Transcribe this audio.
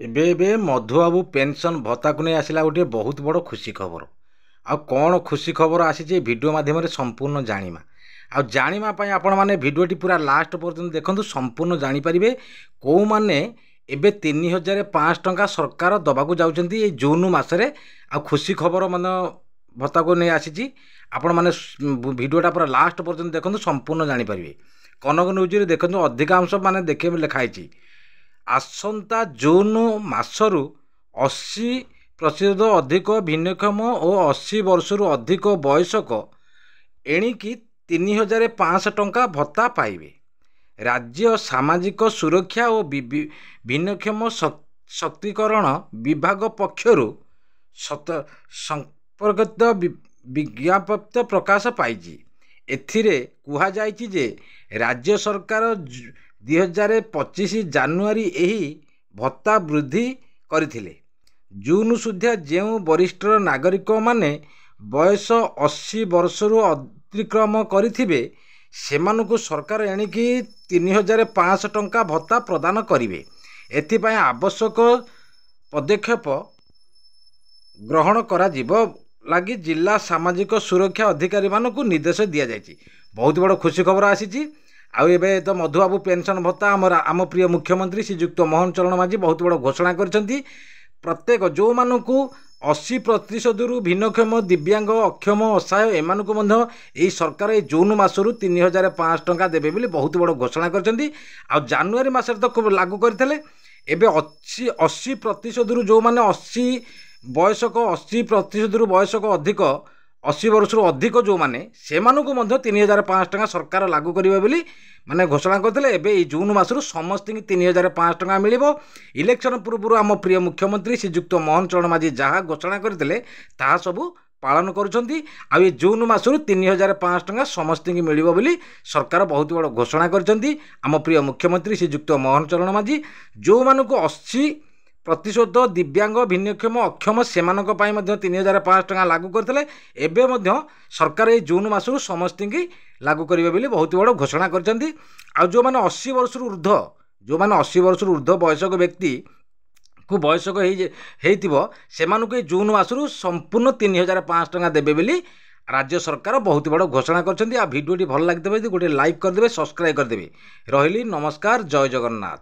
ଏବେ ଏବେ ମଧୁବାବୁ ପେନସନ୍ ଭତ୍ତାକୁ ନେଇ ଆସିଲା ଗୋଟିଏ ବହୁତ ବଡ଼ ଖୁସି ଖବର। ଆଉ କ'ଣ ଖୁସି ଖବର ଆସିଛି ଏ ଭିଡ଼ିଓ ମାଧ୍ୟମରେ ସମ୍ପୂର୍ଣ୍ଣ ଜାଣିବା। ଆଉ ଜାଣିବା ପାଇଁ ଆପଣମାନେ ଭିଡ଼ିଓଟି ପୁରା ଲାଷ୍ଟ ପର୍ଯ୍ୟନ୍ତ ଦେଖନ୍ତୁ, ସମ୍ପୂର୍ଣ୍ଣ ଜାଣିପାରିବେ କେଉଁମାନେ ଏବେ 3,500 ଟଙ୍କା ସରକାର ଦେବାକୁ ଯାଉଛନ୍ତି ଏଇ ଜୁନ୍ ମାସରେ। ଆଉ ଖୁସି ଖବର ମାନେ ଭତ୍ତାକୁ ନେଇ ଆସିଛି। ଆପଣମାନେ ଭିଡ଼ିଓଟା ପୁରା ଲାଷ୍ଟ ପର୍ଯ୍ୟନ୍ତ ଦେଖନ୍ତୁ, ସମ୍ପୂର୍ଣ୍ଣ ଜାଣିପାରିବେ। କନକ ନ୍ୟୁଜ୍ରେ ଦେଖନ୍ତୁ ଅଧିକାଂଶ ମାନେ ଦେଖିବେ ଲେଖା ହେଇଛି, ଆସନ୍ତା ଜୁନ୍ ମାସରୁ 80% ଅଧିକ ଭିନ୍ନକ୍ଷମ ଓ 80 ବର୍ଷରୁ ଅଧିକ ବୟସ୍କ ଏଣିକି 3,500 ଟଙ୍କା ଭତ୍ତା ପାଇବେ। ରାଜ୍ୟ ସାମାଜିକ ସୁରକ୍ଷା ଓ ଭିନ୍ନକ୍ଷମ ସଶକ୍ତିକରଣ ବିଭାଗ ପକ୍ଷରୁ ସମ୍ପର୍କିତ ବିଜ୍ଞପ୍ତି ପ୍ରକାଶ ପାଇଛି। ଏଥିରେ କୁହାଯାଇଛି ଯେ ରାଜ୍ୟ ସରକାର 2025 ଜାନୁଆରୀ ଏହି ଭତ୍ତା ବୃଦ୍ଧି କରିଥିଲେ। ଜୁନ୍ ସୁଦ୍ଧା ଯେଉଁ ବରିଷ୍ଠ ନାଗରିକମାନେ ବୟସ 80 ବର୍ଷରୁ ଅତିକ୍ରମ କରିଥିବେ ସେମାନଙ୍କୁ ସରକାର ଏଣିକି 3,500 ଟଙ୍କା ଭତ୍ତା ପ୍ରଦାନ କରିବେ। ଏଥିପାଇଁ ଆବଶ୍ୟକ ପଦକ୍ଷେପ ଗ୍ରହଣ କରାଯିବ ଲାଗି ଜିଲ୍ଲା ସାମାଜିକ ସୁରକ୍ଷା ଅଧିକାରୀମାନଙ୍କୁ ନିର୍ଦ୍ଦେଶ ଦିଆଯାଇଛି। ବହୁତ ବଡ଼ ଖୁସି ଖବର ଆସିଛି। ଆଉ ଏବେ ତ ମଧୁବାବୁ ପେନସନ୍ ଭତ୍ତା ଆମ ପ୍ରିୟ ମୁଖ୍ୟମନ୍ତ୍ରୀ ଶ୍ରୀଯୁକ୍ତ ମୋହନ ଚରଣ ମାଝୀ ବହୁତ ବଡ଼ ଘୋଷଣା କରିଛନ୍ତି। ପ୍ରତ୍ୟେକ ଯେଉଁମାନଙ୍କୁ 80%ରୁ ଭିନ୍ନକ୍ଷମ, ଦିବ୍ୟାଙ୍ଗ, ଅକ୍ଷମ, ଅସହାୟ ଏମାନଙ୍କୁ ମଧ୍ୟ ଏହି ସରକାର ଏଇ ଜୁନ୍ ମାସରୁ 3,500 ଟଙ୍କା ଦେବେ ବୋଲି ବହୁତ ବଡ଼ ଘୋଷଣା କରିଛନ୍ତି। ଆଉ ଜାନୁଆରୀ ମାସରେ ତ ଲାଗୁ କରିଥିଲେ। ଏବେ 80%ରୁ ଯେଉଁମାନେ 80%ରୁ ବୟସକ ଅଧିକ, 80 ବର୍ଷରୁ ଅଧିକ ଯେଉଁମାନେ, ସେମାନଙ୍କୁ ମଧ୍ୟ 3,500 ଟଙ୍କା ସରକାର ଲାଗୁ କରିବେ ବୋଲି ମାନେ ଘୋଷଣା କରିଥିଲେ। ଏବେ ଏଇ ଜୁନ୍ ମାସରୁ ସମସ୍ତଙ୍କୁ 3,500 ଟଙ୍କା ମିଳିବ। ଇଲେକ୍ସନ୍ ପୂର୍ବରୁ ଆମ ପ୍ରିୟ ମୁଖ୍ୟମନ୍ତ୍ରୀ ଶ୍ରୀଯୁକ୍ତ ମୋହନ ଚରଣ ମାଝୀ ଯାହା ଘୋଷଣା କରିଥିଲେ ତାହା ସବୁ ପାଳନ କରୁଛନ୍ତି। ଆଉ ଏ ଜୁନ୍ ମାସରୁ 3,500 ଟଙ୍କା ସମସ୍ତଙ୍କୁ ମିଳିବ ବୋଲି ସରକାର ବହୁତ ବଡ଼ ଘୋଷଣା କରିଛନ୍ତି। ଆମ ପ୍ରିୟ ମୁଖ୍ୟମନ୍ତ୍ରୀ ଶ୍ରୀଯୁକ୍ତ ମୋହନ ଚରଣ ମାଝୀ ଯେଉଁମାନଙ୍କୁ 80% ଦିବ୍ୟାଙ୍ଗ, ଭିନ୍ନକ୍ଷମ, ଅକ୍ଷମ ସେମାନଙ୍କ ପାଇଁ ମଧ୍ୟ 3,500 ଟଙ୍କା ଲାଗୁ କରିଥିଲେ। ଏବେ ମଧ୍ୟ ସରକାର ଏଇ ଜୁନ୍ ମାସରୁ ସମସ୍ତଙ୍କୁ ଲାଗୁ କରିବେ ବୋଲି ବହୁତ ବଡ଼ ଘୋଷଣା କରିଛନ୍ତି। ଆଉ ଯେଉଁମାନେ 80 ବର୍ଷରୁ ଉର୍ଦ୍ଧ୍ୱ ବୟସ୍କ ବ୍ୟକ୍ତିକୁ ବୟସ୍କ ହେଇଥିବ ସେମାନଙ୍କୁ ଏଇ ଜୁନ୍ ମାସରୁ ସମ୍ପୂର୍ଣ୍ଣ 3,500 ଟଙ୍କା ଦେବେ ବୋଲି ରାଜ୍ୟ ସରକାର ବହୁତ ବଡ଼ ଘୋଷଣା କରିଛନ୍ତି। ଆଉ ଭିଡ଼ିଓଟି ଭଲ ଲାଗିଥିବ ଯଦି ଗୋଟେ ଲାଇକ୍ କରିଦେବେ, ସବସ୍କ୍ରାଇବ୍ କରିଦେବେ। ରହିଲି, ନମସ୍କାର, ଜୟ ଜଗନ୍ନାଥ।